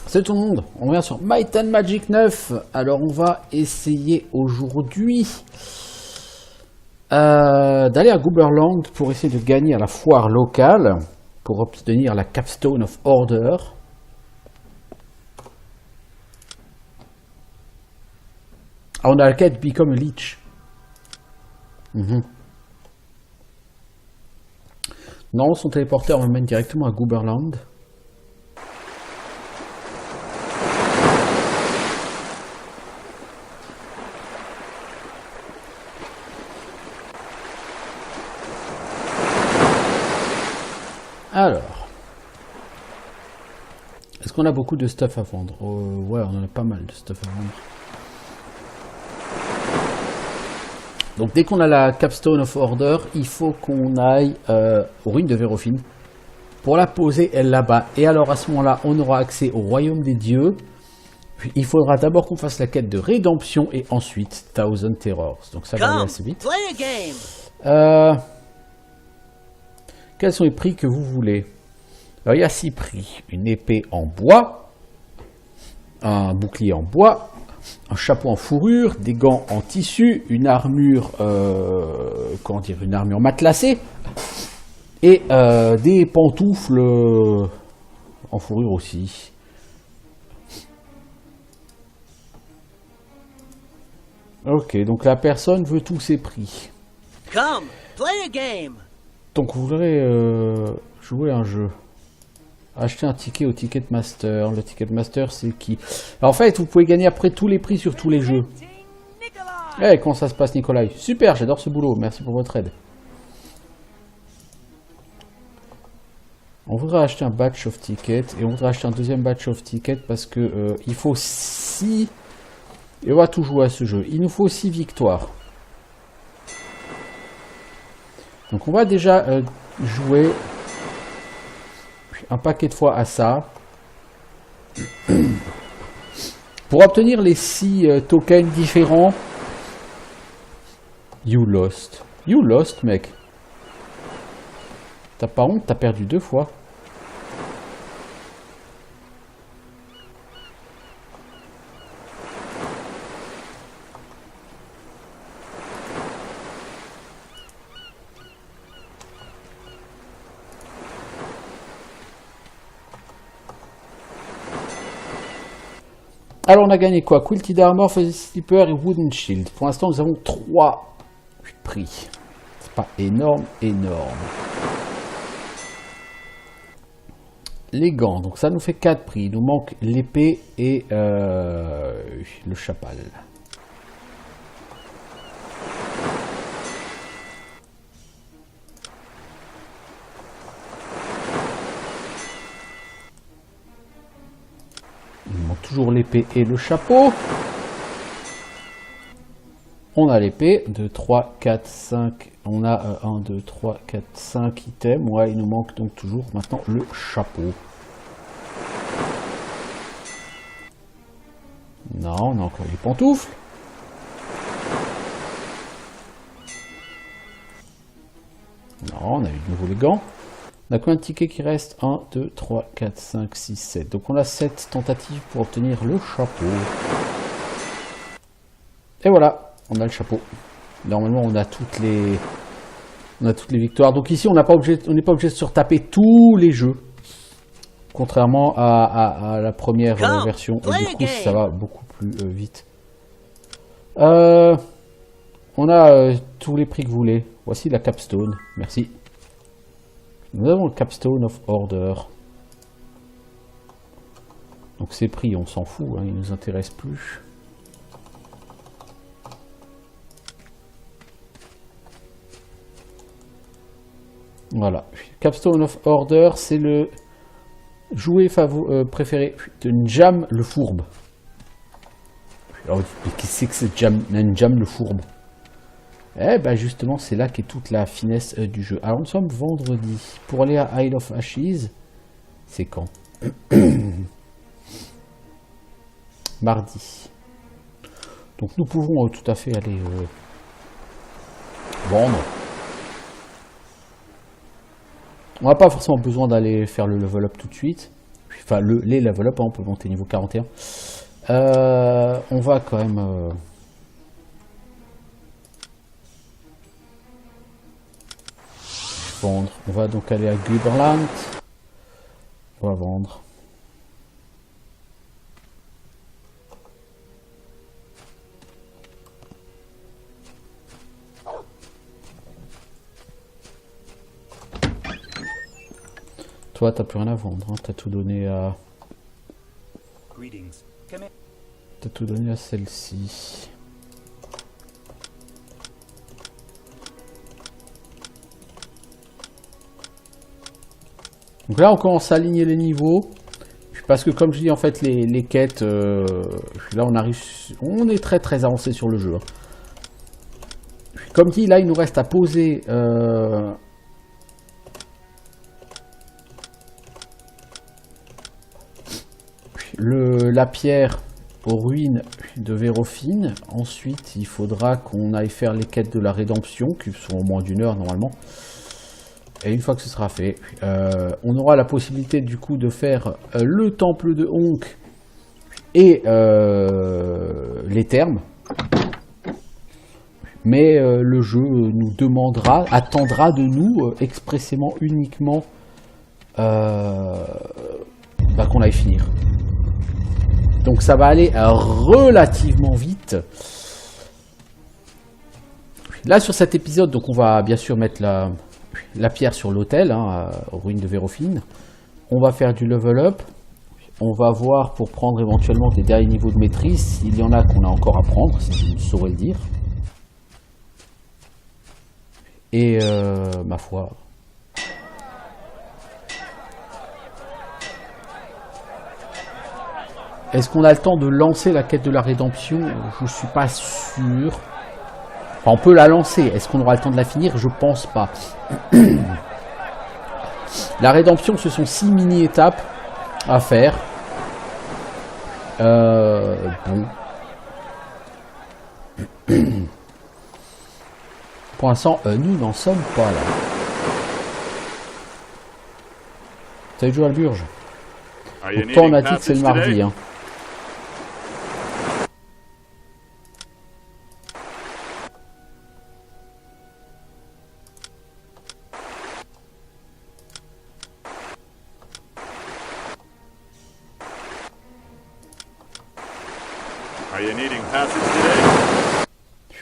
Salut tout le monde, on revient sur Might and Magic 9. Alors on va essayer aujourd'hui d'aller à Gooberland pour essayer de gagner à la foire locale pour obtenir la Capstone of Order. Ah, on a la quête Become a Leech. Non, son téléporteur me mène directement à Gooberland. Alors, est-ce qu'on a beaucoup de stuff à vendre? Ouais, on en a pas mal de stuff à vendre. Donc dès qu'on a la Capstone of Order, il faut qu'on aille aux ruines de Vérofine pour la poser elle là-bas. Et alors à ce moment-là, on aura accès au royaume des dieux. Puis il faudra d'abord qu'on fasse la quête de rédemption et ensuite Thousand Terrors. Donc ça va aller assez vite. Quels sont les prix que vous voulez? Alors, il y a 6 prix. Une épée en bois, un bouclier en bois, un chapeau en fourrure, des gants en tissu, une armure, comment dire, une armure matelassée, et des pantoufles en fourrure aussi. Ok, donc la personne veut tous ces prix. Come, play a game. Donc vous voudrez jouer un jeu. Acheter un ticket au Ticketmaster. Le Ticketmaster, c'est qui? Alors, en fait, vous pouvez gagner après tous les prix sur tous les jeux. Eh, comment ça se passe, Nicolas? Super, j'adore ce boulot. Merci pour votre aide. On voudrait acheter un batch of tickets. Et on voudrait acheter un deuxième batch of tickets parce que il faut 6... Et on va tout jouer à ce jeu. Il nous faut 6 victoires. Donc on va déjà jouer un paquet de fois à ça. Pour obtenir les 6 tokens différents. You lost. You lost, mec. T'as pas honte, t'as perdu 2 fois. Alors on a gagné quoi? Quilted Armor, Fuzzy Slipper et Wooden Shield. Pour l'instant nous avons 3 prix. C'est pas énorme. Les gants, donc ça nous fait 4 prix. Il nous manque l'épée et le chapal. Toujours l'épée et le chapeau. On a l'épée. 2, 3, 4, 5. On a 1, 2, 3, 4, 5 items. Ouais, il nous manque donc toujours maintenant le chapeau. Non, on a encore les pantoufles. Non, on a eu de nouveau les gants. On a combien de tickets qui restent? 1, 2, 3, 4, 5, 6, 7. Donc on a 7 tentatives pour obtenir le chapeau. Et voilà, on a le chapeau. Normalement on a toutes les victoires. Donc ici on n'est pas obligé de se retaper tous les jeux. Contrairement à la première version. Et du coup ça va beaucoup plus vite. On a tous les prix que vous voulez. Voici la Capstone. Merci. Nous avons le Capstone of Order. Donc ces prix, on s'en fout, hein, ils ne nous intéressent plus. Voilà. Capstone of Order, c'est le jouet préféré de Njam le Fourbe. Alors, qu'est-ce que c'est que Njam le Fourbe? Eh ben justement, c'est là qu'est toute la finesse du jeu. Alors nous sommes vendredi. Pour aller à Isle of Ashes, c'est quand? Mardi. Donc nous pouvons tout à fait aller vendre. On n'a pas forcément besoin d'aller faire le level up tout de suite. Enfin, les level up, hein, on peut monter niveau 41. On va quand même... vendre. On va donc aller à Guberland. On va vendre. Toi, t'as plus rien à vendre, hein. T'as tout donné à... T'as tout donné à celle-ci. Donc là, on commence à aligner les niveaux. Parce que comme je dis, en fait, les quêtes... là, on est très très avancé sur le jeu. Hein. Comme dit, là, il nous reste à poser... la pierre aux ruines de Vérofine. Ensuite, il faudra qu'on aille faire les quêtes de la rédemption, qui sont au moins d'1 heure normalement. Et une fois que ce sera fait, on aura la possibilité du coup de faire le temple de Honk et les thermes. Mais le jeu nous attendra de nous expressément uniquement qu'on aille finir. Donc ça va aller relativement vite. Là sur cet épisode, donc on va bien sûr mettre la pierre sur l'autel, hein, aux ruines de Vérofine. On va faire du level up. On va voir pour prendre éventuellement des derniers niveaux de maîtrise, s'il y en a qu'on a encore à prendre, si je ne saurais le dire. Et ma foi... Est-ce qu'on a le temps de lancer la quête de la rédemption? Je ne suis pas sûr. Enfin, on peut la lancer. Est-ce qu'on aura le temps de la finir? Je pense pas. La rédemption, ce sont 6 mini-étapes à faire. Bon. Pour l'instant, nous n'en sommes pas là. Salut Joe Alburge. Pourtant, on a dit que c'est le mardi. Hein.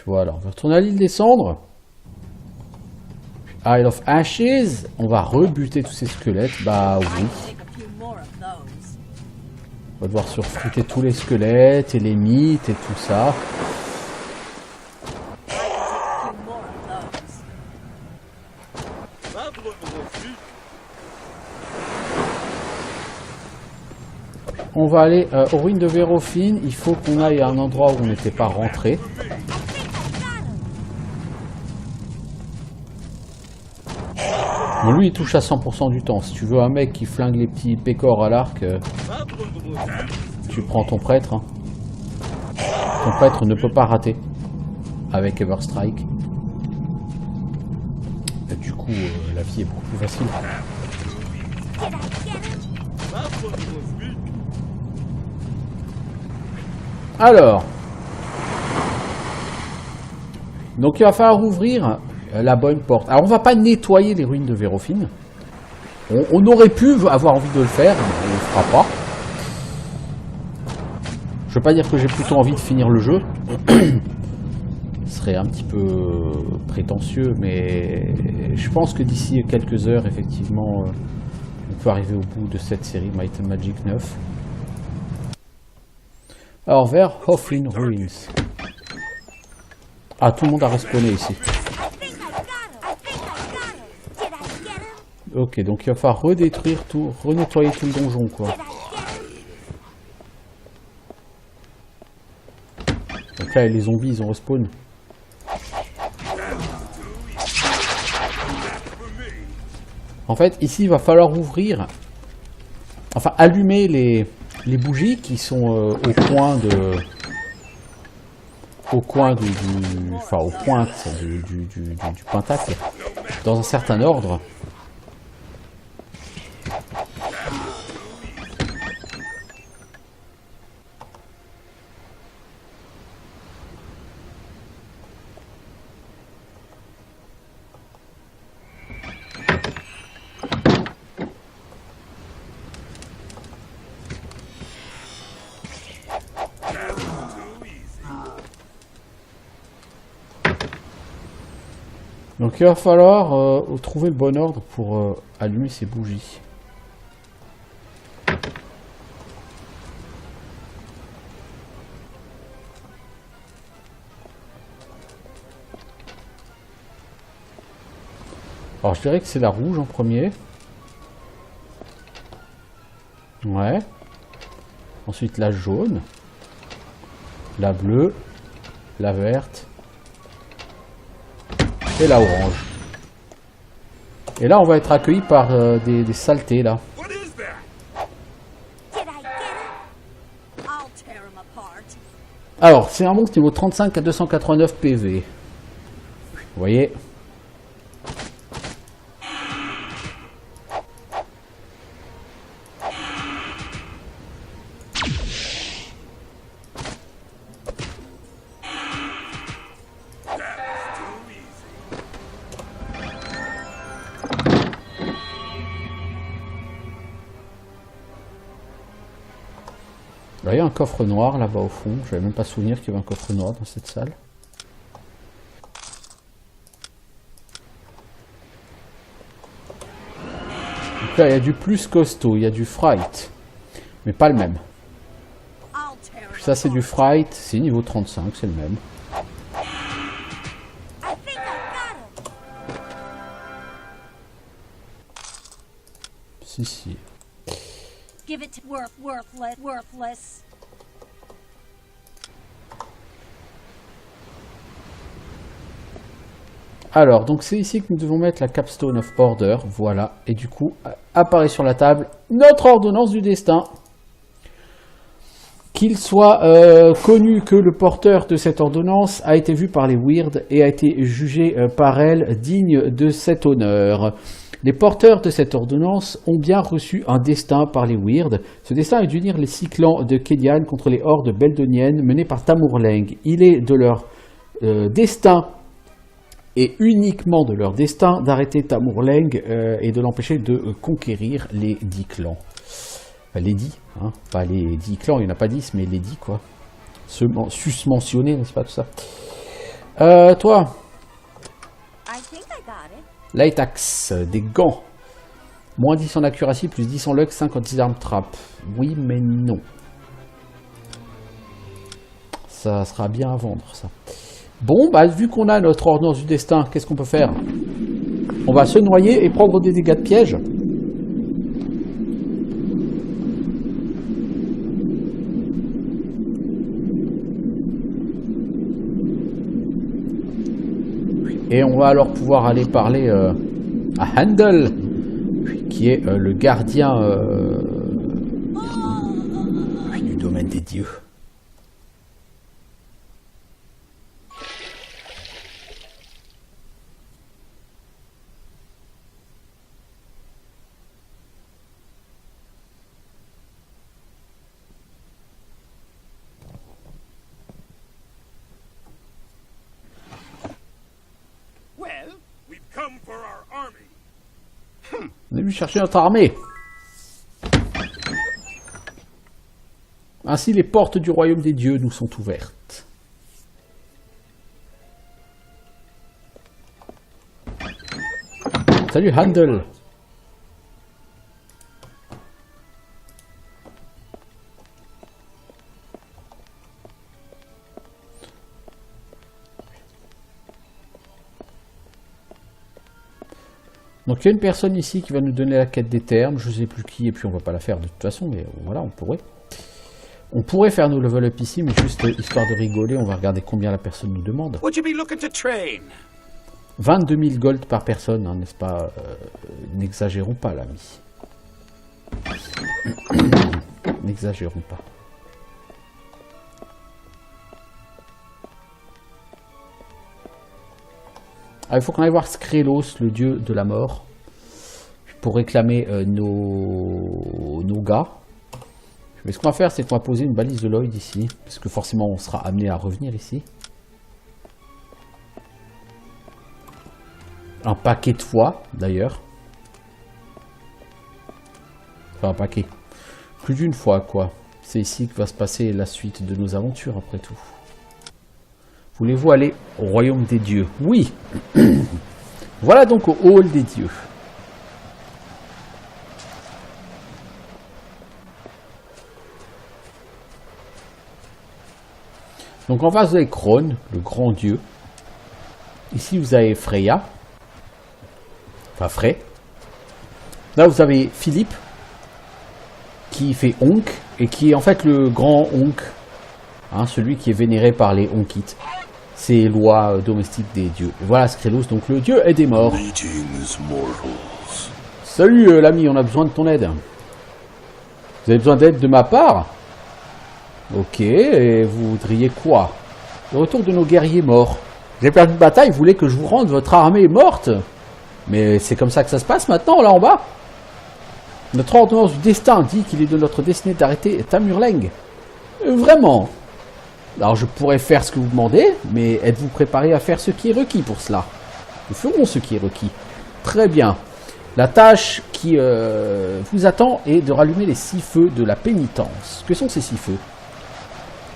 Voilà, on va retourner à l'île des Cendres. Isle of Ashes. On va rebuter tous ces squelettes. Bah oui. On va devoir surfruiter tous les squelettes et les mythes et tout ça. On va aller aux ruines de Vérofine. Il faut qu'on aille à un endroit où on n'était pas rentré. Bon, lui, il touche à 100% du temps. Si tu veux un mec qui flingue les petits pécores à l'arc, tu prends ton prêtre. Hein. Ton prêtre ne peut pas rater avec Everstrike. Et du coup, la vie est beaucoup plus facile. Alors, donc il va falloir ouvrir la bonne porte. Alors on va pas nettoyer les ruines de Vérofine. On aurait pu avoir envie de le faire, mais on ne le fera pas. Je veux pas dire que j'ai plutôt envie de finir le jeu. Ce serait un petit peu prétentieux, mais je pense que d'ici quelques heures, effectivement, on peut arriver au bout de cette série Might and Magic 9. Alors vers Hofflin Ruins. Ah, tout le monde a respawné ici. Ok, donc il va falloir redétruire tout, renettoyer tout le donjon, quoi. Donc là, les zombies, ils ont respawn. En fait, ici, il va falloir ouvrir... Enfin, allumer les bougies qui sont au coin de... Au coin enfin, aux pointes du pentacle. Dans un certain ordre. Donc il va falloir trouver le bon ordre pour allumer ces bougies. Alors je dirais que c'est la rouge en premier. Ouais. Ensuite la jaune. La bleue. La verte. Et la orange. Et là on va être accueilli par des saletés là. Alors c'est un monstre niveau 35 à 289 PV. Vous voyez. Là, il y a un coffre noir là-bas au fond. Je n'avais même pas souvenir qu'il y avait un coffre noir dans cette salle. Donc là, il y a du plus costaud, il y a du fright. Mais pas le même. Ça, c'est du fright, c'est niveau 35, c'est le même. Si. Give it worthless. Alors, donc c'est ici que nous devons mettre la Capstone of Order, voilà. Et du coup, apparaît sur la table notre ordonnance du destin. Qu'il soit connu que le porteur de cette ordonnance a été vu par les Wyrd et a été jugé par elle digne de cet honneur. Les porteurs de cette ordonnance ont bien reçu un destin par les Wyrd. Ce destin est d'unir les 6 clans de Kedian contre les hordes beldoniennes menées par Tamurleng. Il est de leur destin, et uniquement de leur destin, d'arrêter Tamurleng et de l'empêcher de conquérir les 10 clans. Enfin, les 10, hein, pas les 10 clans, il n'y en a pas 10, mais les 10 quoi. Susmentionné, n'est-ce pas tout ça. Toi Lightaxe, des gants. Moins 10 en accuracy, plus 10 en luck, 5 en disarm trap. Oui, mais non. Ça sera bien à vendre, ça. Bon, bah, vu qu'on a notre ordonnance du destin, qu'est-ce qu'on peut faire? On va se noyer et prendre des dégâts de piège. Et on va alors pouvoir aller parler à Handel, qui est le gardien du domaine des dieux. On est venu chercher notre armée. Ainsi, les portes du royaume des dieux nous sont ouvertes. Salut Handel. Donc il y a une personne ici qui va nous donner la quête des termes, je ne sais plus qui, et puis on va pas la faire de toute façon, mais voilà, on pourrait. On pourrait faire nos level up ici, mais juste histoire de rigoler, on va regarder combien la personne nous demande. 22 000 gold par personne, hein, n'est-ce pas? N'exagérons pas, l'ami. N'exagérons pas. Ah, il faut qu'on aille voir Skrelos, le dieu de la mort, pour réclamer nos gars. Mais ce qu'on va faire, c'est qu'on va poser une balise de Lloyd ici, parce que forcément on sera amené à revenir ici. Un paquet de fois, d'ailleurs. Enfin, un paquet. Plus d'une fois, quoi. C'est ici que va se passer la suite de nos aventures, après tout. Voulez-vous aller au royaume des dieux? Oui. Voilà donc au hall des dieux. Donc en face vous avez Krone, le grand dieu. Ici vous avez Freya. Enfin Frey. Là vous avez Philippe, qui fait Onk, et qui est en fait le grand Onk. Hein, celui qui est vénéré par les Onkites. C'est les lois domestiques des dieux. Et voilà Skrelos, donc le dieu est des morts. Salut l'ami, on a besoin de ton aide. Vous avez besoin d'aide de ma part? Ok, et vous voudriez quoi? Le retour de nos guerriers morts. J'ai perdu une bataille, vous voulez que je vous rende votre armée morte? Mais c'est comme ça que ça se passe maintenant, là en bas. Notre ordonnance du destin dit qu'il est de notre destinée d'arrêter Tamurleng. Vraiment? Alors je pourrais faire ce que vous demandez, mais êtes-vous préparé à faire ce qui est requis pour cela? Nous ferons ce qui est requis. Très bien. La tâche qui vous attend est de rallumer les 6 feux de la pénitence. Que sont ces 6 feux?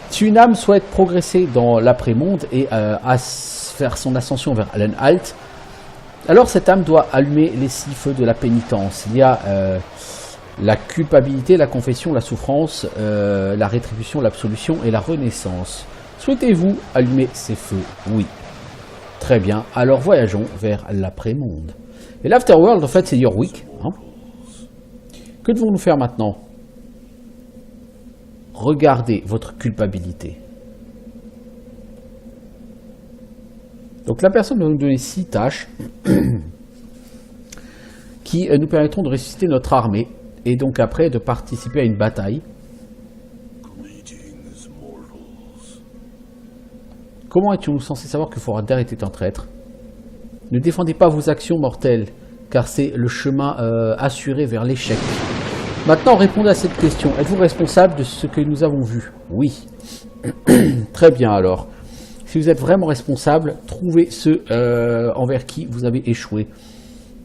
Si une âme souhaite progresser dans l'après-monde et faire son ascension vers Alenhalt, alors cette âme doit allumer les 6 feux de la pénitence. Il y a la culpabilité, la confession, la souffrance, la rétribution, l'absolution et la renaissance. Souhaitez-vous allumer ces feux? Oui. Très bien, alors voyageons vers l'après-monde. Et l'Afterworld, en fait, c'est Yorwick. Hein. Que devons-nous faire maintenant? Regardez votre culpabilité. Donc la personne va nous donner 6 tâches qui nous permettront de ressusciter notre armée et donc après de participer à une bataille. Comment étions-nous censés savoir que Forader était un traître? Ne défendez pas vos actions mortelles, car c'est le chemin assuré vers l'échec. Maintenant, répondez à cette question. Êtes-vous responsable de ce que nous avons vu? Oui. Très bien alors. Si vous êtes vraiment responsable, trouvez ceux envers qui vous avez échoué.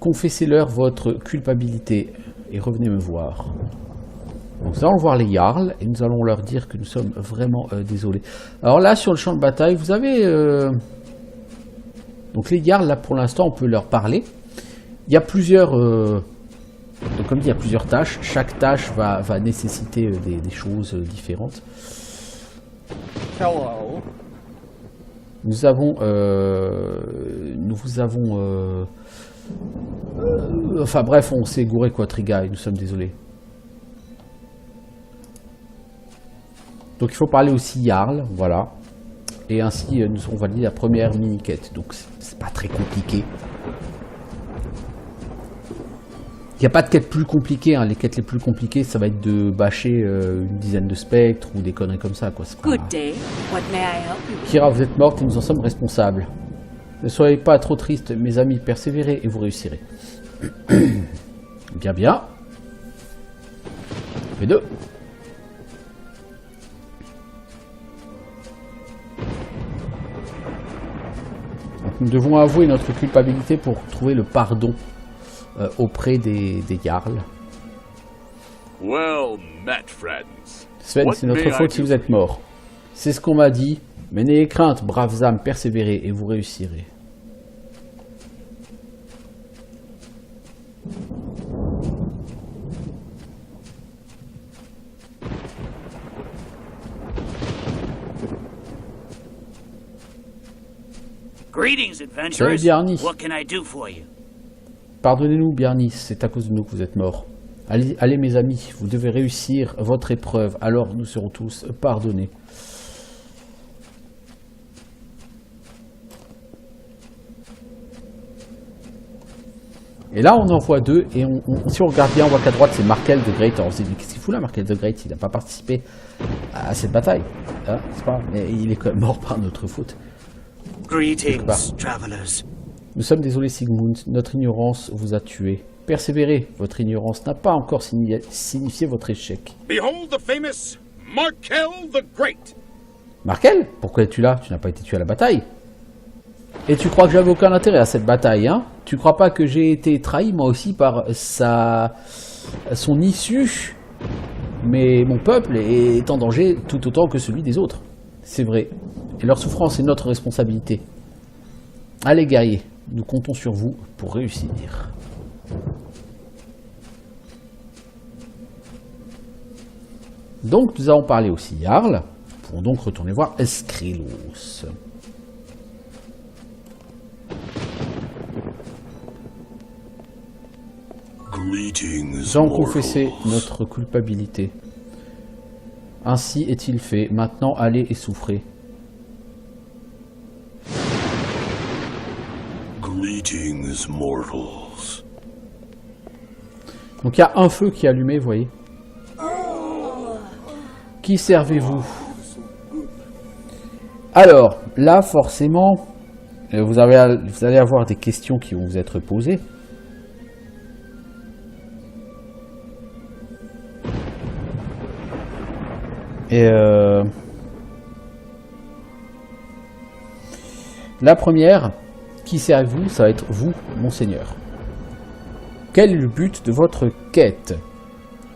Confessez-leur votre culpabilité et revenez me voir. Donc, nous allons voir les Jarls et nous allons leur dire que nous sommes vraiment désolés. Alors là, sur le champ de bataille, vous avez... Donc les Jarls, là pour l'instant, on peut leur parler. Il y a plusieurs... Donc comme dit, il y a plusieurs tâches. Chaque tâche va nécessiter des choses différentes. Hello. Nous vous avons... enfin bref, on s'est gouré Quadriga et nous sommes désolés. Donc il faut parler aussi Jarl, voilà. Et ainsi nous aurons validé la première mini-quête. Donc c'est pas très compliqué. Il n'y a pas de quête plus compliquée, hein. Les quêtes les plus compliquées, ça va être de bâcher une dizaine de spectres ou des conneries comme ça, quoi. Pas... Good day. What may I help you? Kira, vous êtes morte et nous en sommes responsables. Ne soyez pas trop tristes, mes amis, persévérez et vous réussirez. Bien, bien. Et 2. Donc, nous devons avouer notre culpabilité pour trouver le pardon auprès des Jarls. Well met, friends. Sven, c'est notre faute si vous êtes mort. C'est ce qu'on m'a dit, mais n'ayez crainte, braves âmes, persévérez et vous réussirez. Greetings, Salut adventurers. Bjarni. What can I do for you? Pardonnez-nous, Bjarni, c'est à cause de nous que vous êtes morts. Allez, allez, mes amis, vous devez réussir votre épreuve, alors nous serons tous pardonnés. Et là, on en voit 2, et si on regarde bien, on voit qu'à droite, c'est Markel de Great. Alors, on se dit, qu'est-ce qu'il fout là, Markel de Great? Il n'a pas participé à cette bataille. Hein, c'est pas, mais il est quand même mort par notre faute. Greetings, travelers. Nous sommes désolés, Sigmund, notre ignorance vous a tués. Persévérez, votre ignorance n'a pas encore signifié votre échec. Behold the famous Markel the Great. Markel, pourquoi es-tu là? Tu n'as pas été tué à la bataille. Et tu crois que j'avais aucun intérêt à cette bataille, hein? Tu crois pas que j'ai été trahi, moi aussi, par son issue? Mais mon peuple est en danger tout autant que celui des autres. C'est vrai. Et leur souffrance est notre responsabilité. Allez, guerriers, Nous comptons sur vous pour réussir. Donc, nous avons parlé aussi Jarl. Nous pouvons donc retourner voir Skrillos. Nous avons confessé notre culpabilité. Ainsi est-il fait. Maintenant, allez et souffrez. Greetings, mortals. Donc il y a un feu qui est allumé, vous voyez. Qui servez-vous? Alors, là, forcément, vous allez avoir des questions qui vont vous être posées. Et la première, qui servez-vous? Ça va être vous, monseigneur. Quel est le but de votre quête?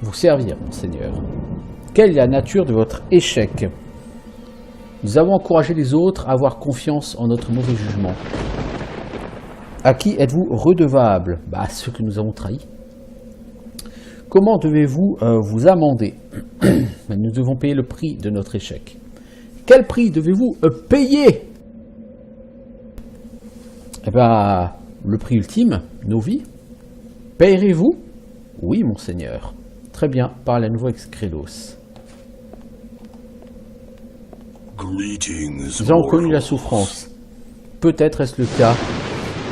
Vous servir, monseigneur. Quelle est la nature de votre échec? Nous avons encouragé les autres à avoir confiance en notre mauvais jugement. À qui êtes-vous redevable? À ceux que nous avons trahis. Comment devez-vous vous amender? Nous devons payer le prix de notre échec. Quel prix devez-vous payer? Eh bien, le prix ultime, nos vies. Payerez-vous? Oui, monseigneur. Très bien, parle à nouveau avec Skrillos. Nous avons connu la souffrance. Peut-être est-ce le cas.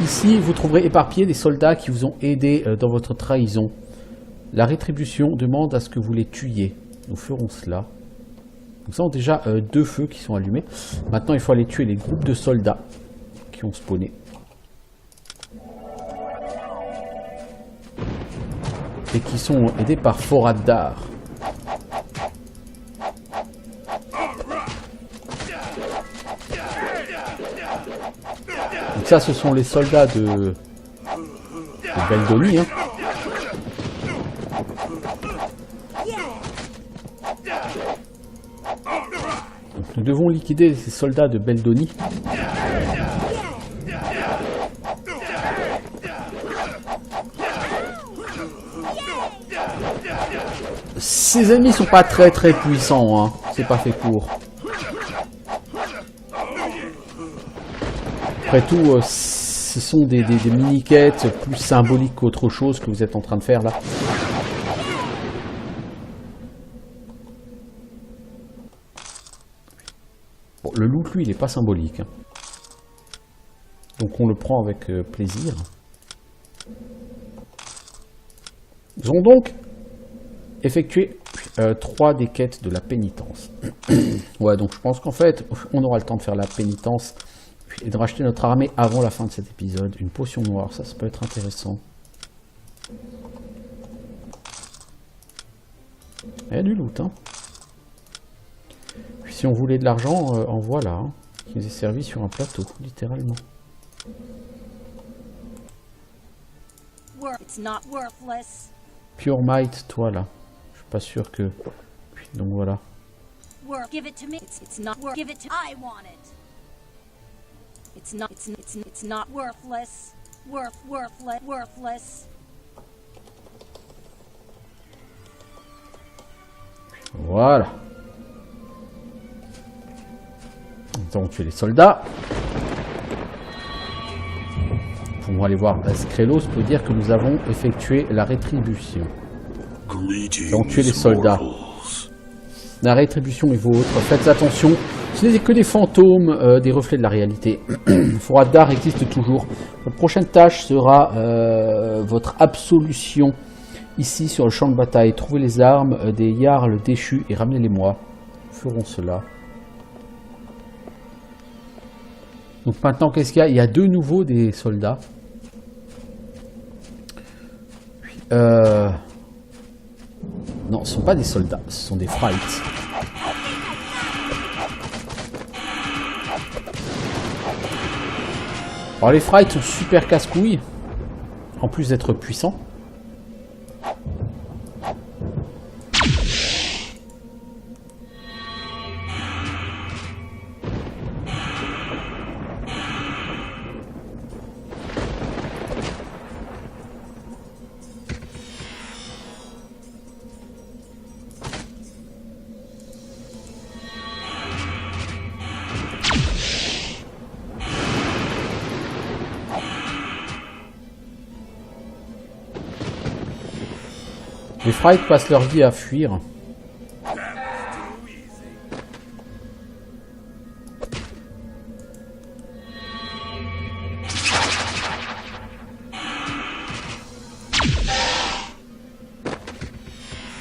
Ici, vous trouverez éparpillés des soldats qui vous ont aidé dans votre trahison. La rétribution demande à ce que vous les tuiez. Nous ferons cela. Nous avons déjà 2 feux qui sont allumés. Maintenant, il faut aller tuer les groupes de soldats qui ont spawné. Et qui sont aidés par Foraddar. Donc ça, ce sont les soldats de Beldoni. Hein. Donc, nous devons liquider ces soldats de Beldoni. Ces ennemis sont pas très puissants, hein. C'est pas fait pour. Après tout, ce sont des mini-quêtes plus symboliques qu'autre chose que vous êtes en train de faire là. Bon, le loot, lui, il n'est pas symbolique. Hein. Donc on le prend avec plaisir. Nous allons donc effectuer 3 des quêtes de la pénitence. Ouais, donc je pense qu'en fait, on aura le temps de faire la pénitence et de racheter notre armée avant la fin de cet épisode. Une potion noire, ça peut être intéressant. Il y a du loot, hein. Puis si on voulait de l'argent, en voilà, hein, qui nous est servi sur un plateau, littéralement. It's not worthless. Pure Might, toi là. Je suis pas sûr que... Donc voilà. Give it to me. It's not worth. Give it to. I want it. It's not worthless. Worthless. Voilà. Nous avons tué les soldats. Nous pouvons aller voir Skrillos pour dire que nous avons effectué la rétribution. Nous avons tué les soldats. La rétribution est vôtre. Faites attention. Ce n'est que des fantômes, des reflets de la réalité. Foraddar existe toujours. Votre prochaine tâche sera votre absolution. Ici, sur le champ de bataille. Trouvez les armes des Jarls déchus et ramenez-les-moi. Nous ferons cela. Donc maintenant, qu'est-ce qu'il y a? Il y a de nouveau des soldats. Non, ce ne sont pas des soldats, ce sont des frights. Alors les frights sont super casse-couilles, en plus d'être puissants. Les Frights passent leur vie à fuir.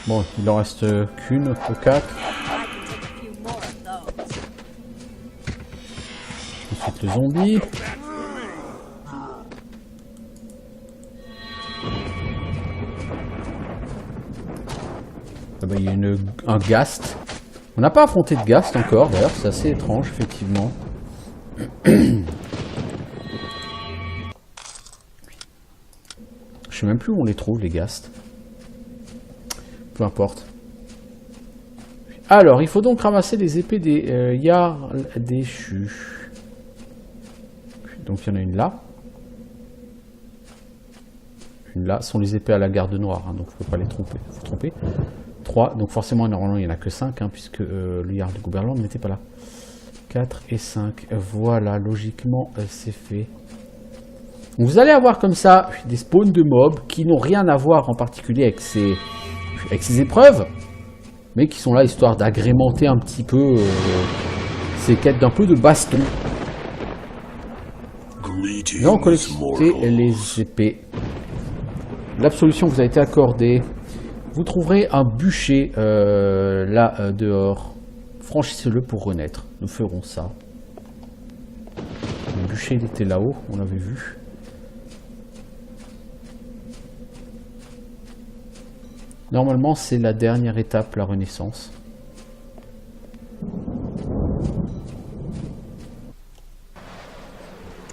Bon, il en reste qu'une au 4. Ensuite le zombie. Ah bah, il y a un Ghast. On n'a pas affronté de Ghast encore, d'ailleurs, c'est assez étrange, effectivement. Je sais même plus où on les trouve, les Ghast. Peu importe. Alors, il faut donc ramasser les épées des Jarls déchus. Donc, il y en a une là. Une là. Ce sont les épées à la garde noire, hein, donc il ne faut pas les tromper. Faut tromper. 3. Donc, forcément, normalement, il n'y en a que 5, hein, puisque le Jarl de Guberland n'était pas là. 4 et 5. Voilà, logiquement, c'est fait. Donc, vous allez avoir comme ça des spawns de mobs qui n'ont rien à voir en particulier avec ces épreuves, mais qui sont là histoire d'agrémenter un petit peu ces quêtes d'un peu de baston. Donc, collectez les épées. L'absolution vous a été accordée. Vous trouverez un bûcher là dehors. Franchissez-le pour renaître. Nous ferons ça. Le bûcher, il était là-haut, on l'avait vu. Normalement, c'est la dernière étape, la renaissance.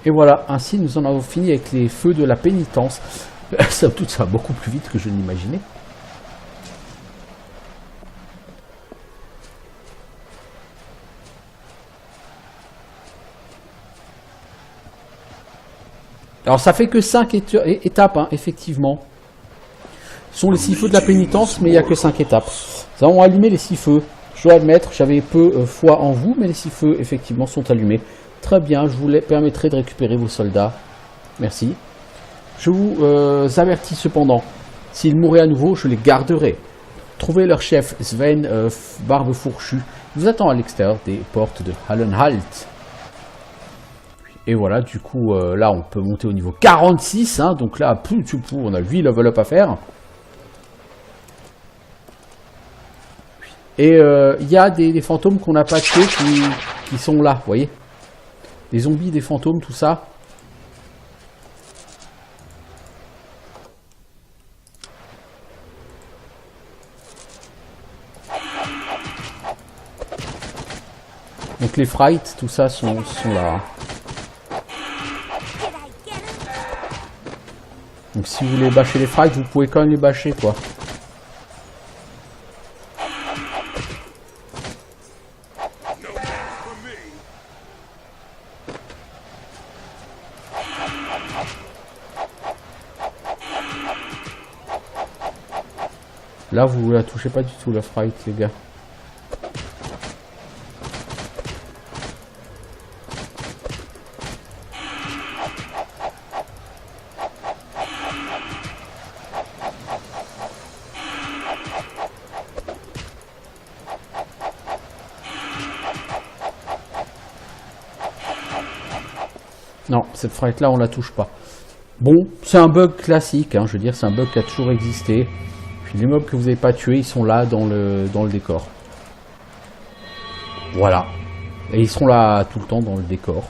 Et voilà, ainsi nous en avons fini avec les feux de la pénitence. Somme toute, ça va beaucoup plus vite que je n'imaginais. Alors ça fait que 5 étapes, hein, effectivement. Ce sont les 6 feux de la pénitence, mais il n'y a que 5 étapes. Nous avons allumé les 6 feux. Je dois admettre, j'avais peu foi en vous, mais les 6 feux, effectivement, sont allumés. Très bien, je vous permettrai de récupérer vos soldats. Merci. Je vous avertis cependant, s'ils mouraient à nouveau, je les garderai. Trouvez leur chef, Sven Barbe Fourchue. Il vous attend à l'extérieur des portes de Hallenhalt. Et voilà, du coup, là, on peut monter au niveau 46. Hein, donc là, on a 8 level up à faire. Et il y a des fantômes qu'on n'a pas tués qui sont là, vous voyez. Des zombies, des fantômes, tout ça. Donc les Frights, tout ça sont là. Donc si vous voulez bâcher les Frights, vous pouvez quand même les bâcher, quoi. Là, vous la touchez pas du tout, la Fright, les gars. Non, cette Fright là on la touche pas. Bon, c'est un bug classique, hein, je veux dire, c'est un bug qui a toujours existé. Puis les mobs que vous n'avez pas tués, ils sont là dans le décor. Voilà. Et ils seront là tout le temps dans le décor.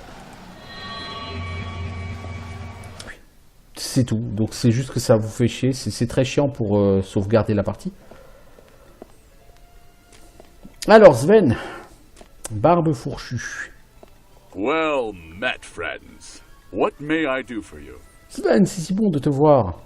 C'est tout. Donc c'est juste que ça vous fait chier. C'est très chiant pour sauvegarder la partie. Alors Sven, Barbe Fourchue. Well met, friends. What may I do for you? Sven, c'est si bon de te voir.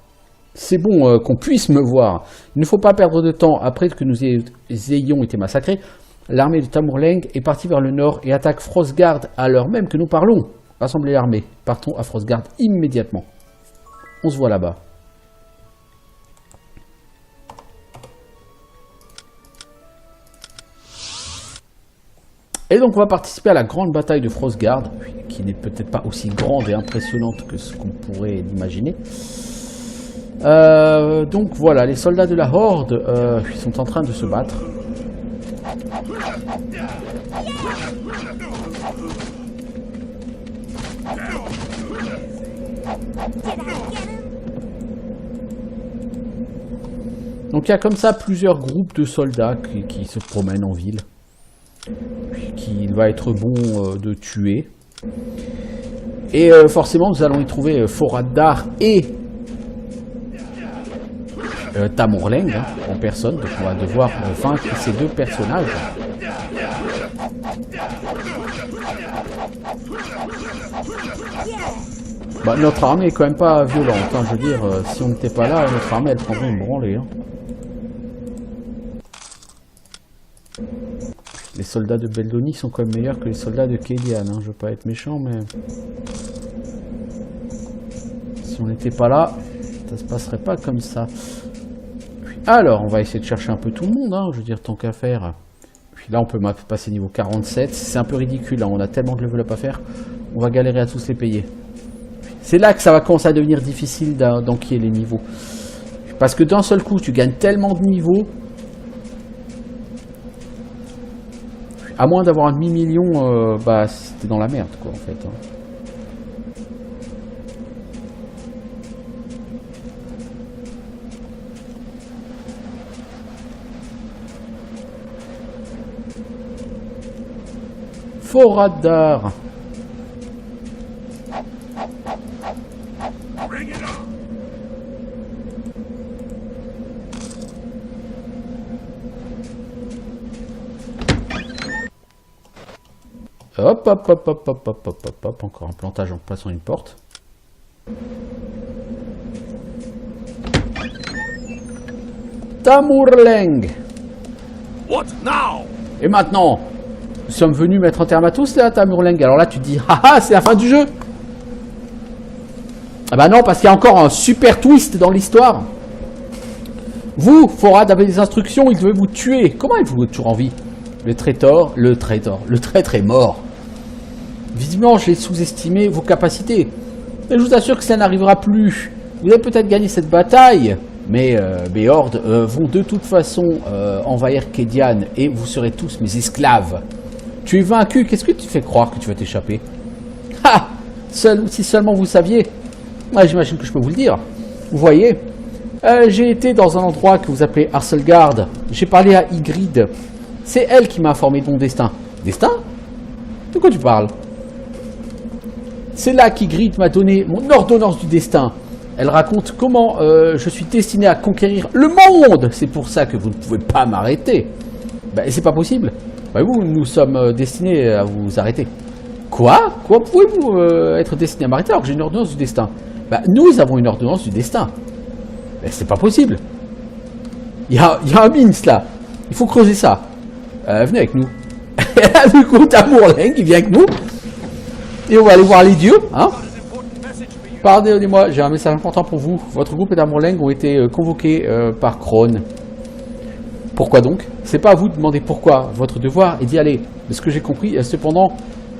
C'est bon qu'on puisse me voir. Il ne faut pas perdre de temps. Après que nous ayons été massacrés, l'armée de Tamurleng est partie vers le nord et attaque Frostgard à l'heure même que nous parlons. Rassemblez l'armée. Partons à Frostgard immédiatement. On se voit là-bas. Et donc on va participer à la grande bataille de Frostgard, qui n'est peut-être pas aussi grande et impressionnante que ce qu'on pourrait l'imaginer. Donc voilà, les soldats de la Horde, ils sont en train de se battre. Donc il y a comme ça plusieurs groupes de soldats qui se promènent en ville, qu'il va être bon de tuer. Et forcément nous allons y trouver Foradar et Tamurleng en personne, donc on va devoir vaincre ces deux personnages. Bah, notre armée est quand même pas violente, hein, je veux dire, si on n'était pas là, notre armée elle prendrait une branlée. Hein. Les soldats de Beldoni sont quand même meilleurs que les soldats de Kedian, hein. Je veux pas être méchant, mais si on n'était pas là, ça se passerait pas comme ça. Alors, on va essayer de chercher un peu tout le monde, hein, je veux dire, tant qu'à faire. Puis là, on peut passer niveau 47, c'est un peu ridicule, hein, on a tellement de level up à faire, on va galérer à tous les payer. C'est là que ça va commencer à devenir difficile d'enquiller les niveaux. Parce que d'un seul coup, tu gagnes tellement de niveaux. À moins d'avoir un demi-million, bah, c'était dans la merde, quoi, en fait. Hein. Foradar. Hop, hop, hop, hop, hop, hop, hop, hop, hop, encore un plantage en passant une porte. Tamurleng. What now? Et maintenant, nous sommes venus mettre un terme à tous là, Tamurleng. Alors là, tu te dis, haha, c'est la fin du jeu. Ah bah non, parce qu'il y a encore un super twist dans l'histoire. Vous, Forad, avez des instructions, il devait vous tuer. Comment êtes-vous toujours en vie? Le traître est mort. Visiblement, j'ai sous-estimé vos capacités. Mais je vous assure que ça n'arrivera plus. Vous avez peut-être gagné cette bataille, mais mes hordes vont de toute façon envahir Kedian et vous serez tous mes esclaves. Tu es vaincu, qu'est-ce que tu fais croire que tu vas t'échapper? Ah, si seulement vous saviez. Ouais, j'imagine que je peux vous le dire. Vous voyez, j'ai été dans un endroit que vous appelez Arselgard. J'ai parlé à Ygritte. C'est elle qui m'a informé de mon destin. Destin? De quoi tu parles? C'est là qu'Ygritte m'a donné mon ordonnance du destin. Elle raconte comment je suis destiné à conquérir le monde. C'est pour ça que vous ne pouvez pas m'arrêter. Ben, c'est pas possible. Ben, nous sommes destinés à vous arrêter. Quoi? Comment pouvez-vous être destiné à m'arrêter alors que j'ai une ordonnance du destin? Ben, nous avons une ordonnance du destin. Ben, c'est pas possible. Il y a un mince là. Il faut creuser ça. Venez avec nous. Du coup, Tamurleng, il vient avec nous. Et on va aller voir les dieux, hein. Pardonnez-moi, j'ai un message important pour vous. Votre groupe et Tamurleng ont été convoqués par Krone. Pourquoi donc? C'est pas à vous de demander pourquoi. Votre devoir est d'y aller. De ce que j'ai compris, cependant,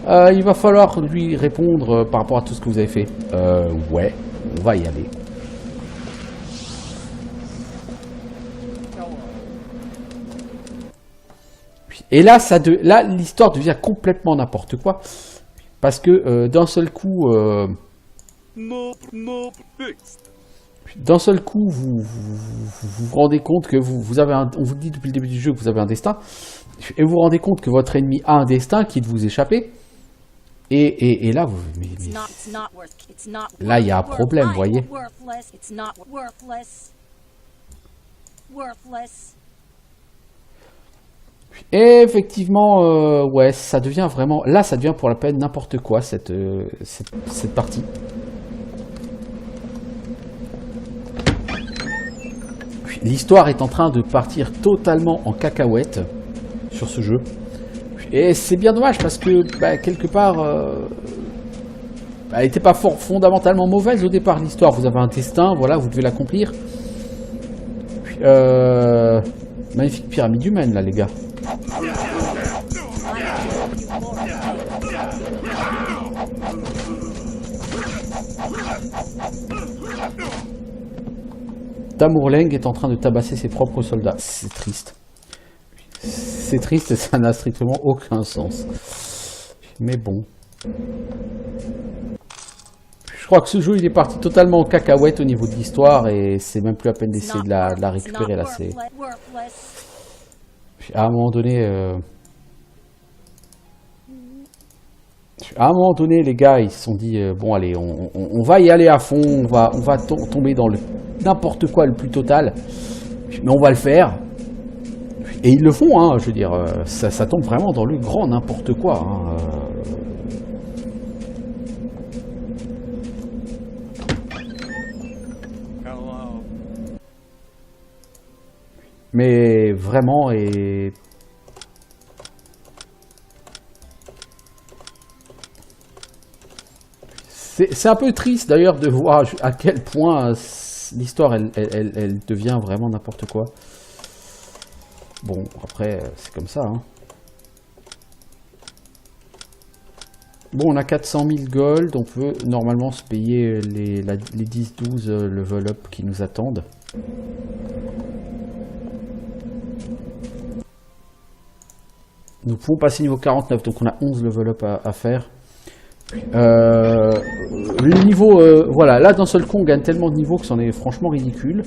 il va falloir lui répondre par rapport à tout ce que vous avez fait. Ouais, on va y aller. Et là, là, l'histoire devient complètement n'importe quoi. Parce que d'un seul coup... d'un seul coup, vous vous rendez compte que vous avez on vous dit depuis le début du jeu que vous avez un destin. Et vous vous rendez compte que votre ennemi a un destin qui est de vous échapper. Et là, là, il y a un problème, vous voyez. Et effectivement, ouais, ça devient vraiment... Là, ça devient pour la peine n'importe quoi, cette partie. L'histoire est en train de partir totalement en cacahuète sur ce jeu. Et c'est bien dommage parce que, bah, quelque part, elle n'était pas fondamentalement mauvaise au départ, l'histoire. Vous avez un destin, voilà, vous devez l'accomplir. Magnifique pyramide humaine, là, les gars. Tamurleng est en train de tabasser ses propres soldats. C'est triste. C'est triste et ça n'a strictement aucun sens. Mais bon. Je crois que ce jeu il est parti totalement en cacahuète au niveau de l'histoire et c'est même plus la peine d'essayer de la récupérer là. C'est à un moment donné. À un moment donné, les gars, ils se sont dit bon allez, on va y aller à fond, on va tomber dans le n'importe quoi le plus total, mais on va le faire. Et ils le font, hein, je veux dire, ça tombe vraiment dans le grand n'importe quoi. Hein, Mais vraiment, et c'est un peu triste d'ailleurs de voir à quel point l'histoire elle devient vraiment n'importe quoi. Bon, après, c'est comme ça. Hein. Bon, on a 400 000 gold, on peut normalement se payer les 10-12 level up qui nous attendent. Nous pouvons passer niveau 49, donc on a 11 level up à faire. Le niveau, voilà, là d'un seul coup on gagne tellement de niveaux que c'en est franchement ridicule.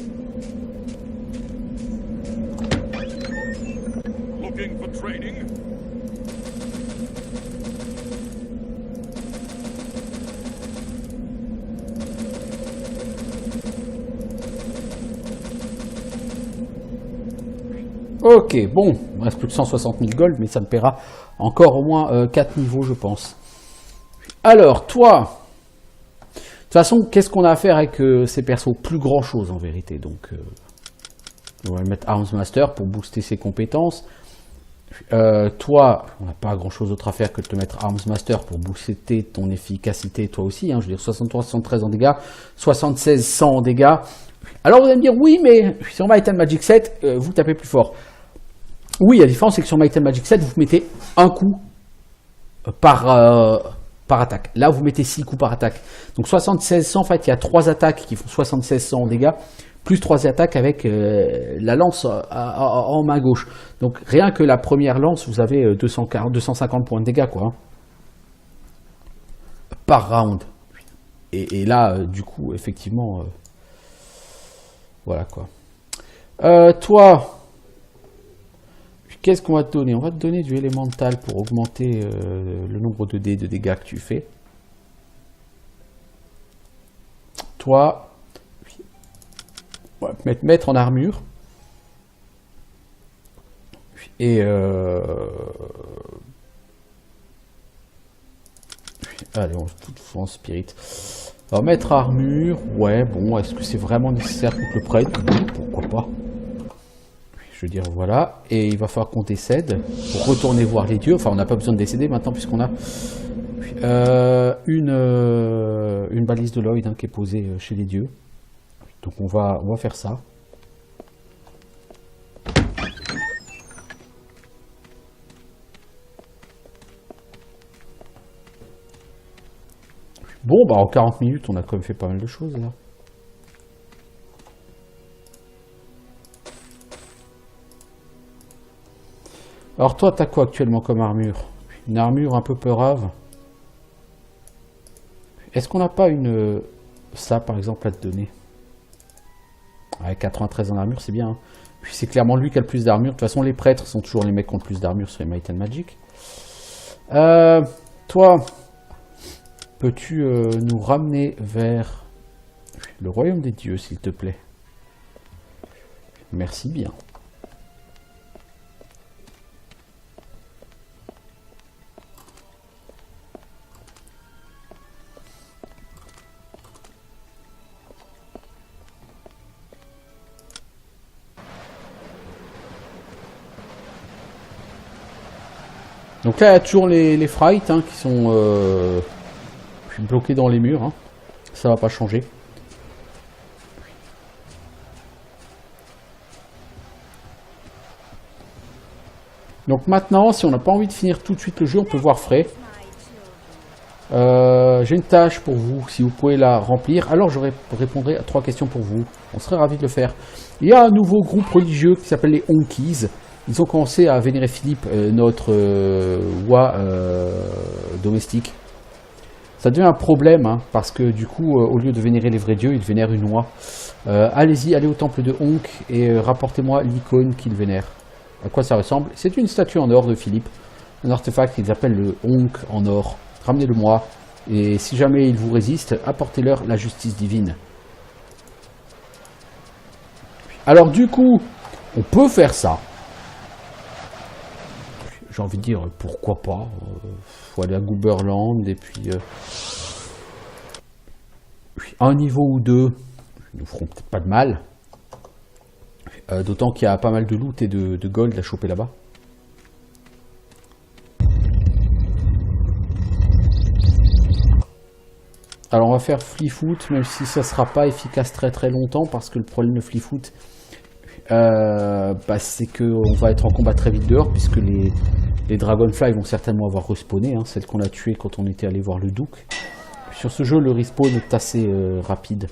Ok, bon, il me reste plus que 160 000 gold, mais ça me paiera encore au moins 4 niveaux, je pense. Alors, toi, de toute façon, qu'est-ce qu'on a à faire avec ces persos? Plus grand chose en vérité, donc on va le mettre Arms Master pour booster ses compétences. Toi, on n'a pas grand chose d'autre à faire que de te mettre Arms Master pour booster ton efficacité, toi aussi, hein, je veux dire 63, 73 en dégâts, 76, 100 en dégâts. Alors vous allez me dire, oui, mais sur Might and Magic 7, vous tapez plus fort. Oui, la différence, c'est que sur Might and Magic 7, vous mettez un coup par attaque. Là, vous mettez 6 coups par attaque. Donc 76-100, en fait, il y a 3 attaques qui font 76-100 en dégâts, plus 3 attaques avec la lance en main gauche. Donc rien que la première lance, vous avez 250 points de dégâts, quoi. Par round. Et là, du coup, effectivement... voilà, quoi. Toi... Qu'est-ce qu'on va te donner? On va te donner du élémental pour augmenter le nombre de dés de dégâts que tu fais. Toi, on va te mettre en armure. Et allez, on va tout en spirit. Alors mettre armure, ouais, bon, est-ce que c'est vraiment nécessaire contre le prêtre? Pourquoi pas? Je veux dire, voilà, et il va falloir qu'on décède pour retourner voir les dieux. Enfin, on n'a pas besoin de décéder maintenant puisqu'on a une balise de Lloyd, hein, qui est posée chez les dieux. Donc on va faire ça. Bon, bah en 40 minutes, on a quand même fait pas mal de choses là. Alors toi, t'as quoi actuellement comme armure? Une armure un peu peurave. Est-ce qu'on n'a pas une... ça, par exemple, à te donner? Avec 93 en armure, c'est bien. Hein. Puis c'est clairement lui qui a le plus d'armure. De toute façon, les prêtres sont toujours les mecs qui ont le plus d'armure sur les Might and Magic. Toi, peux-tu nous ramener vers le royaume des dieux, s'il te plaît? Merci bien. Donc là, il y a toujours les frights, hein, qui sont bloqués dans les murs. Hein. Ça va pas changer. Donc maintenant, si on n'a pas envie de finir tout de suite le jeu, on peut voir frais. J'ai une tâche pour vous, si vous pouvez la remplir. Alors je répondrai à 3 questions pour vous. On serait ravis de le faire. Il y a un nouveau groupe religieux qui s'appelle les Honkies. Ils ont commencé à vénérer Philippe, notre oie domestique. Ça devient un problème, hein, parce que du coup, au lieu de vénérer les vrais dieux, ils vénèrent une oie. Allez-y, allez au temple de Honk et rapportez-moi l'icône qu'ils vénèrent. À quoi ça ressemble? C'est une statue en or de Philippe. Un artefact qu'ils appellent le Honk en or. Ramenez-le-moi. Et si jamais ils vous résistent, apportez-leur la justice divine. Alors du coup, on peut faire ça. J'ai envie de dire, pourquoi pas. Faut aller à Gooberland et puis... un niveau ou deux, ils nous feront peut-être pas de mal. D'autant qu'il y a pas mal de loot et de gold à choper là-bas. Alors on va faire Fleafoot, même si ça sera pas efficace très très longtemps, parce que le problème de Fleafoot, c'est qu'on va être en combat très vite dehors, puisque les Dragonfly vont certainement avoir respawné, hein, celles qu'on a tuées quand on était allé voir le Duc. Sur ce jeu, le respawn est assez rapide.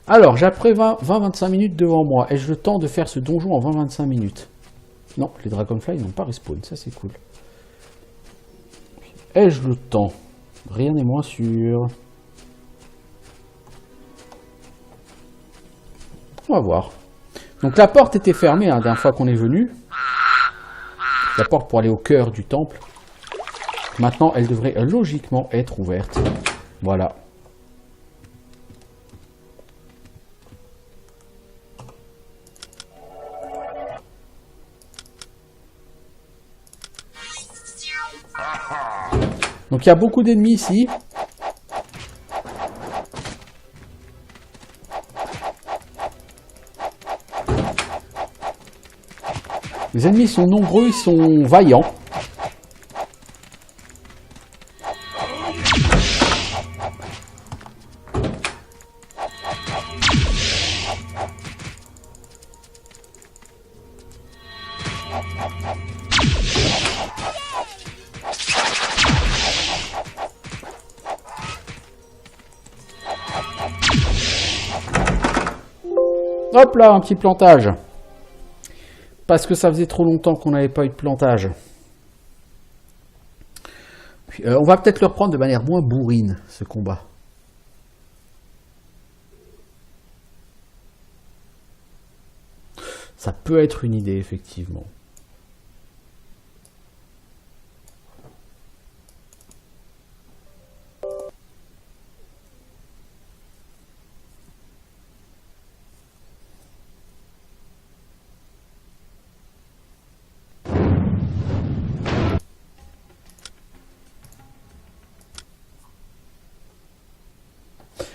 Alors, j'ai après 20-25 minutes devant moi. Ai-je le temps de faire ce donjon en 20-25 minutes? Non, les Dragonfly n'ont pas respawn, ça c'est cool. Ai-je le temps? Rien n'est moins sûr. On va voir. Donc la porte était fermée la dernière fois qu'on est venu. La porte pour aller au cœur du temple. Maintenant, elle devrait logiquement être ouverte. Voilà. Donc il y a beaucoup d'ennemis ici. Les ennemis sont nombreux, ils sont vaillants. Hop là, un petit plantage. Parce que ça faisait trop longtemps qu'on n'avait pas eu de plantage. Puis, on va peut-être le reprendre de manière moins bourrine, ce combat. Ça peut être une idée, effectivement.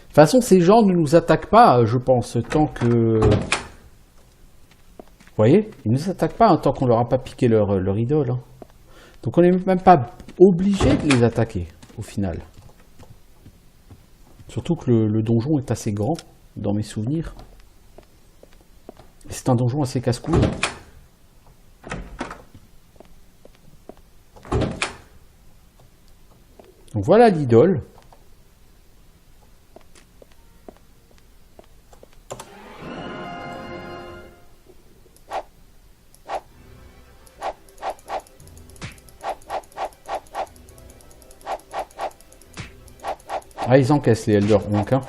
De toute façon, ces gens ne nous attaquent pas, je pense, tant que... Vous voyez? Ils ne nous attaquent pas tant qu'on leur a pas piqué leur idole. Hein. Donc on n'est même pas obligé de les attaquer, au final. Surtout que le donjon est assez grand, dans mes souvenirs. C'est un donjon assez casse-couille. Donc voilà l'idole. Ah, ils encaissent les Elder Honk, hein.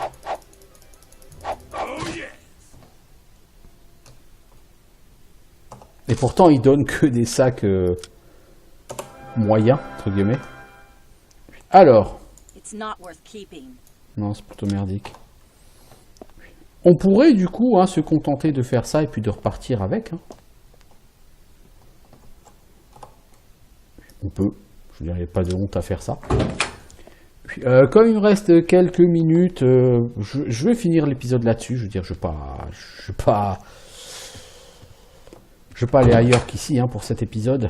Et pourtant, ils donnent que des sacs moyens, entre guillemets. Alors. Non, c'est plutôt merdique. On pourrait, du coup, hein, se contenter de faire ça et puis de repartir avec. Hein. On peut. Je veux dire, il n'y a pas de honte à faire ça. Comme il me reste quelques minutes, je vais finir l'épisode là-dessus. Je veux dire, je vais pas aller ailleurs qu'ici hein, pour cet épisode.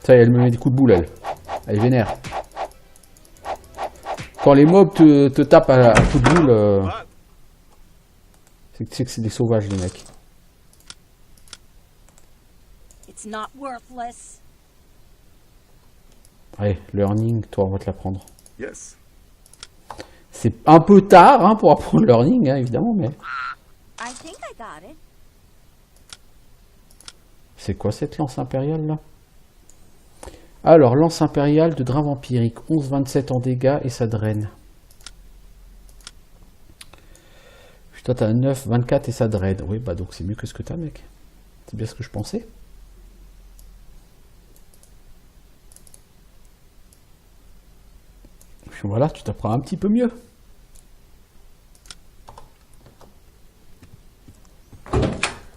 Ça y est, elle me met des coups de boule, elle. Elle est vénère. Quand les mobs te tapent à coups de boule, c'est que c'est des sauvages, les mecs. It's not worthless. Allez, learning, toi, on va te l'apprendre. Yes. C'est un peu tard hein, pour apprendre learning, hein, évidemment, mais... I think I got it. C'est quoi cette lance impériale, là? Alors, lance impériale de drain vampirique. 11-27 en dégâts et ça draine. Puis toi, t'as 9-24 et ça draine. Oui, bah donc c'est mieux que ce que t'as, mec. C'est bien ce que je pensais. Puis voilà, tu t'apprends un petit peu mieux.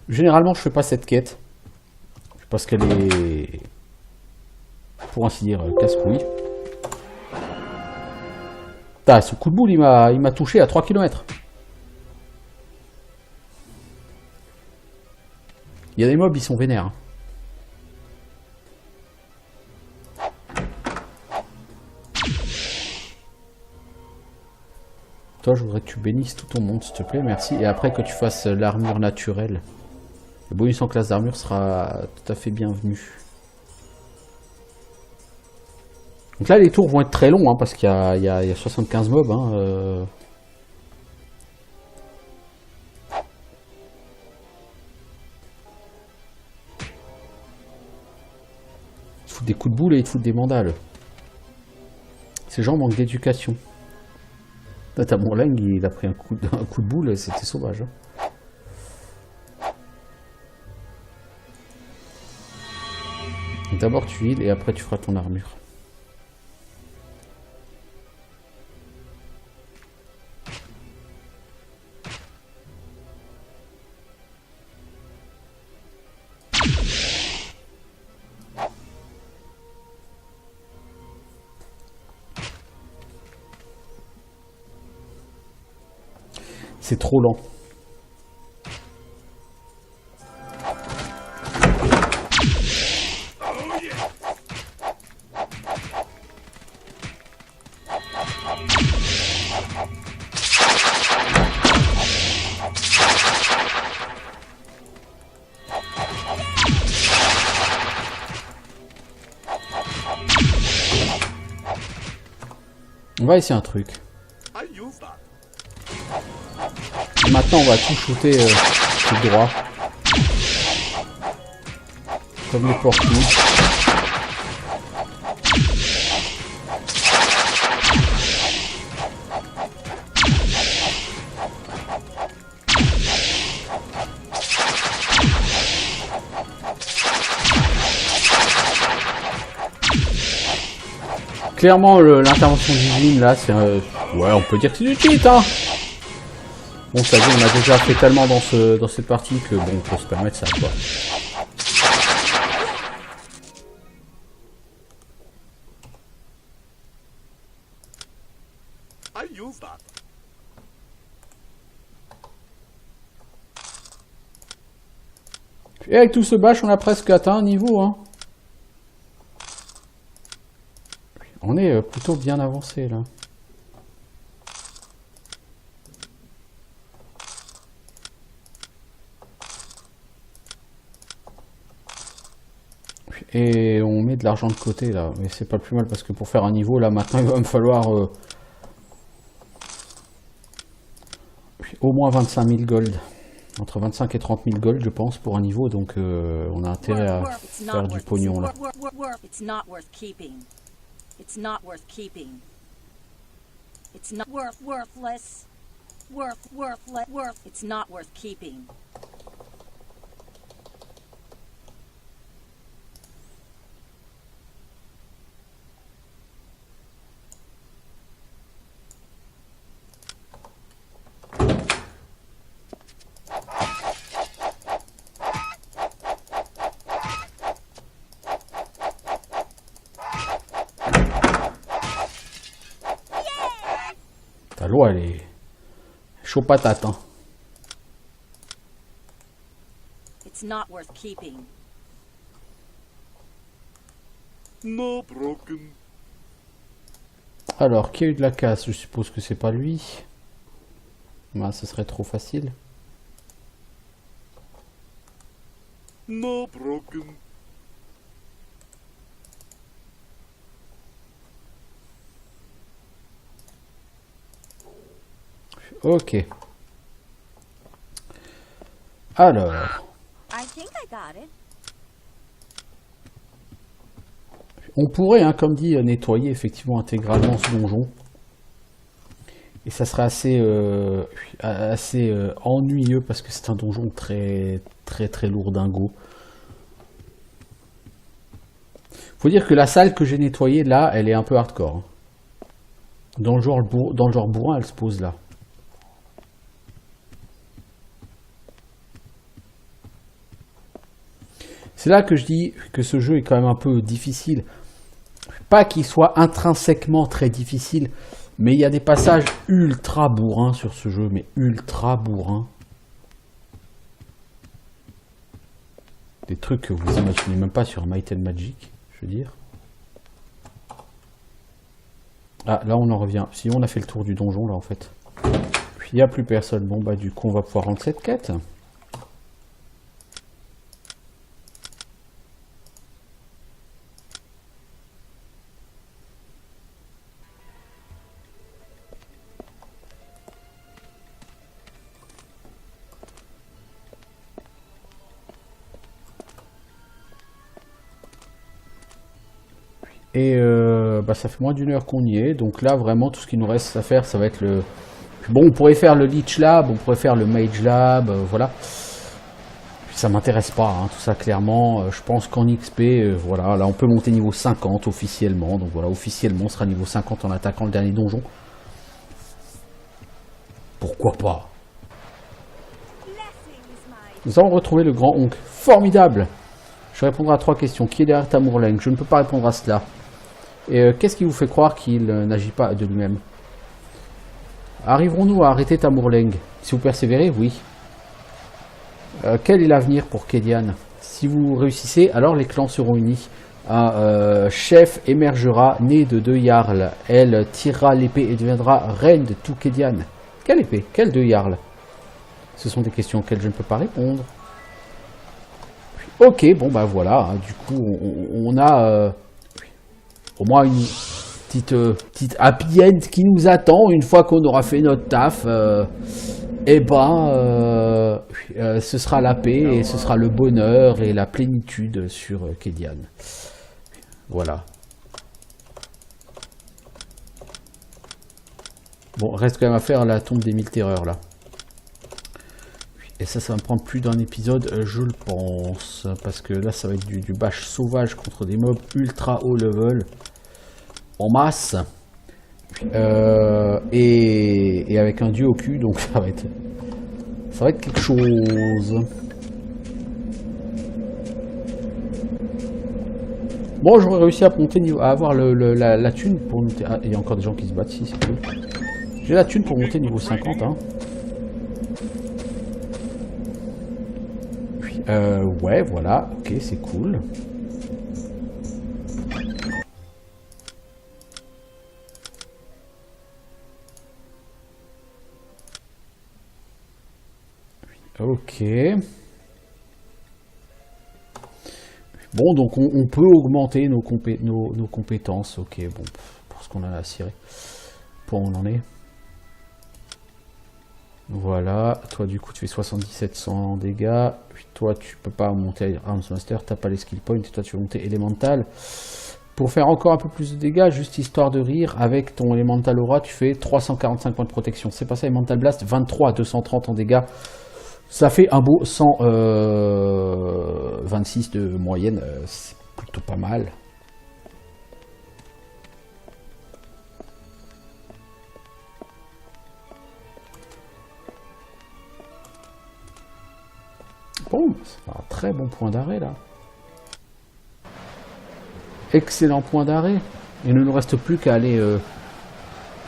Généralement, je fais pas cette quête. Parce qu'elle est, pour ainsi dire, casse-couille. Putain, ce coup de boule, il m'a touché à 3 km. Il y a des mobs, ils sont vénères. Hein. Toi, je voudrais que tu bénisses tout ton monde, s'il te plaît, merci. Et après que tu fasses l'armure naturelle. Le bonus en classe d'armure sera tout à fait bienvenu. Donc là, les tours vont être très longs, hein, parce qu'il y a 75 mobs. Hein, Ils te foutent des coups de boule et ils te foutent des mandales. Ces gens manquent d'éducation. T'as mon lingue, il a pris un coup de boule, c'était sauvage. Hein. D'abord tu heals et après tu feras ton armure. C'est trop lent. On va essayer un truc. Maintenant, on va tout shooter tout droit. Comme les porcs-loups. Clairement, l'intervention divine, là, c'est... ouais, on peut dire que c'est du cheat, hein. Bon, ça dit, on a déjà fait tellement dans cette partie que, bon, on peut se permettre ça, quoi. Et avec tout ce bâche, on a presque atteint un niveau, hein. On est plutôt bien avancé, là. Et on met de l'argent de côté, là. Mais c'est pas plus mal, parce que pour faire un niveau, là, maintenant, il va me falloir... au moins 25 000 gold. Entre 25 et 30 000 gold, je pense, pour un niveau. Donc, on a intérêt à faire du pognon, là. It's not worth keeping. It's not worth keeping. It's not worthless. It's not worth keeping. Ta loi, elle est chaud patate, hein. It's not worth keeping. No broken. Alors, qui a eu de la casse? Je suppose que c'est pas lui. Bah, ce serait trop facile. No broken. Ok. Alors. I think I got it. On pourrait, hein, comme dit, nettoyer effectivement intégralement ce donjon. Et ça serait assez ennuyeux parce que c'est un donjon très lourdingo. Faut dire que la salle que j'ai nettoyée là, elle est un peu hardcore. Hein. Dans le genre bourrin, elle se pose là. C'est là que je dis que ce jeu est quand même un peu difficile. Pas qu'il soit intrinsèquement très difficile, mais il y a des passages ultra bourrins sur ce jeu, mais ultra bourrins. Des trucs que vous imaginez même pas sur Might and Magic, je veux dire. Ah, là on en revient. Sinon on a fait le tour du donjon là en fait. Puis il n'y a plus personne. Bon bah du coup on va pouvoir rendre cette quête. Et bah, ça fait moins d'1 heure qu'on y est, donc là vraiment tout ce qu'il nous reste à faire ça va être le... Bon on pourrait faire le Lich Lab, on pourrait faire le Mage Lab, voilà. Ça m'intéresse pas, hein, tout ça clairement, je pense qu'en XP, voilà, là on peut monter niveau 50 officiellement, donc voilà, officiellement on sera niveau 50 en attaquant le dernier donjon. Pourquoi pas? Nous avons retrouvé le grand oncle, formidable! Je répondrai à 3 questions. Qui est derrière Tamurleng? Je ne peux pas répondre à cela. Et qu'est-ce qui vous fait croire qu'il n'agit pas de lui-même? Arriverons-nous à arrêter Tamurleng? Si vous persévérez, oui. Quel est l'avenir pour Kédian? Si vous réussissez, alors les clans seront unis. Un chef émergera, né de 2 Jarls. Elle tirera l'épée et deviendra reine de tout Kédian. Quelle épée? Quels 2 Jarls? Ce sont des questions auxquelles je ne peux pas répondre. Ok, bon bah voilà, hein, du coup on a au moins une petite happy end qui nous attend une fois qu'on aura fait notre taf. Et ben ce sera la paix et ce sera le bonheur et la plénitude sur Kédian. Voilà. Bon, reste quand même à faire la tombe des 1000 terreurs là. Et ça va me prendre plus d'un épisode, je le pense. Parce que là, ça va être du bash sauvage contre des mobs ultra haut level. En masse. Et avec un dieu au cul, donc ça va être quelque chose. Bon, j'aurais réussi à monter à avoir la thune pour monter. Ah, il y a encore des gens qui se battent ici, c'est cool. J'ai la thune pour monter niveau 50, hein. Ouais, voilà, ok, c'est cool. Ok. Bon, donc on peut augmenter nos compétences, ok, bon, pour ce qu'on a à cirer. Pour où on en est. Voilà, toi du coup tu fais 7700 dégâts, puis toi tu peux pas monter Arms Master, t'as pas les skill points, et toi tu veux monter Elemental. Pour faire encore un peu plus de dégâts, juste histoire de rire, avec ton Elemental Aura tu fais 345 points de protection. C'est pas ça, Elemental Blast, 23 à 230 en dégâts. Ça fait un beau 126 de moyenne, c'est plutôt pas mal. Bon, c'est un très bon point d'arrêt là. Excellent point d'arrêt. Il ne nous reste plus qu'à aller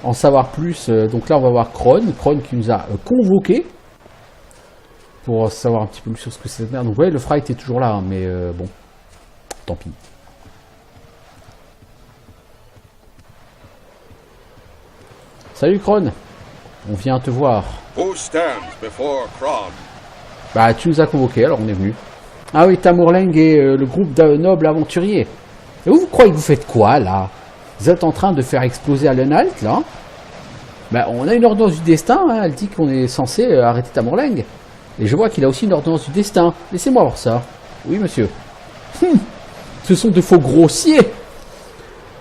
en savoir plus. Donc là, on va voir Kron qui nous a convoqué pour savoir un petit peu plus sur ce que c'est cette merde. Donc, vous voyez, le Fright est toujours là, hein, mais bon, tant pis. Salut Kron, on vient te voir. Who stands before Kron? Bah, tu nous as convoqué, alors on est venu. Ah oui, Tamurleng et le groupe de nobles aventuriers. Et vous croyez que vous faites quoi, là? Vous êtes en train de faire exploser Allenhalt, là? Bah, on a une ordonnance du destin, hein, elle dit qu'on est censé arrêter Tamurling. Et je vois qu'il a aussi une ordonnance du destin. Laissez-moi voir ça. Oui, monsieur. Ce sont de faux grossiers.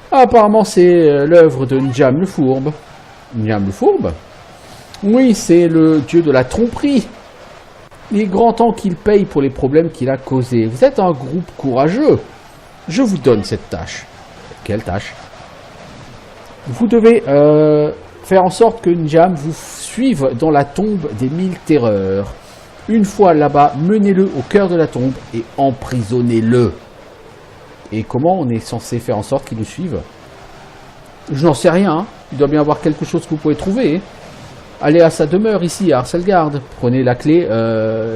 Apparemment, c'est l'œuvre de Njam le Fourbe. Njam le Fourbe? Oui, c'est le dieu de la tromperie. Il est grand temps qu'il paye pour les problèmes qu'il a causés. Vous êtes un groupe courageux. Je vous donne cette tâche. Quelle tâche? Vous devez faire en sorte que Njam vous suive dans la tombe des 1000 terreurs. Une fois là-bas, menez-le au cœur de la tombe et emprisonnez-le. Et comment on est censé faire en sorte qu'il nous suive? Je n'en sais rien. Hein. Il doit bien y avoir quelque chose que vous pouvez trouver. Hein. Allez à sa demeure ici, à Arcelgarde. Prenez la clé.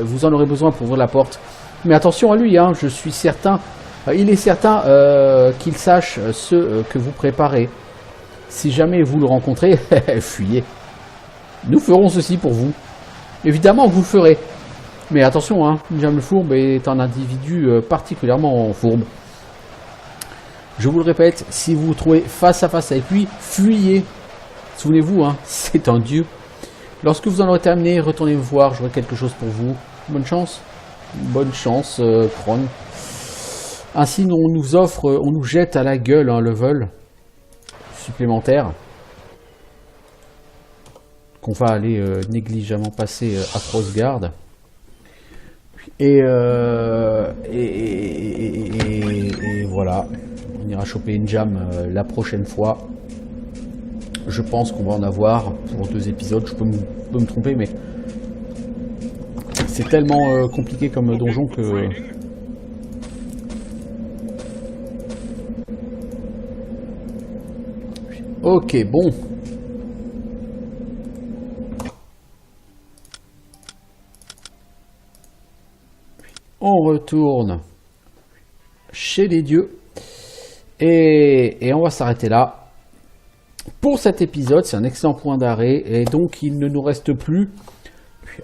Vous en aurez besoin pour ouvrir la porte. Mais attention à lui. Hein, je suis certain. Il est certain qu'il sache ce que vous préparez. Si jamais vous le rencontrez, fuyez. Nous ferons ceci pour vous. Évidemment que vous le ferez. Mais attention, hein, Njam le Fourbe est un individu particulièrement fourbe. Je vous le répète, si vous vous trouvez face à face avec lui, fuyez. Souvenez-vous, hein, c'est un dieu. Lorsque vous en aurez terminé, retournez me voir, j'aurai quelque chose pour vous. Bonne chance. Bonne chance, Kron. Ainsi, on nous offre, on nous jette à la gueule un level supplémentaire qu'on va aller négligemment passer à Frostguard. Et voilà, on ira choper Njam la prochaine fois. Je pense qu'on va en avoir pour 2 épisodes. Je peux me tromper, mais c'est tellement compliqué comme donjon que... Ok, bon. On retourne chez les dieux. Et on va s'arrêter là. Pour cet épisode, c'est un excellent point d'arrêt. Et donc, il ne nous reste plus...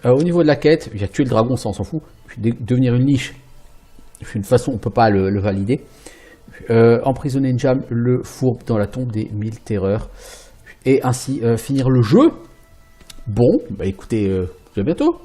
au niveau de la quête, il y a tué le dragon, ça on s'en fout. Devenir une niche, de toute façon, on ne peut pas le valider. Emprisonner Njam le Fourbe dans la tombe des 1000 terreurs. Et ainsi finir le jeu. Bon, bah écoutez, à bientôt.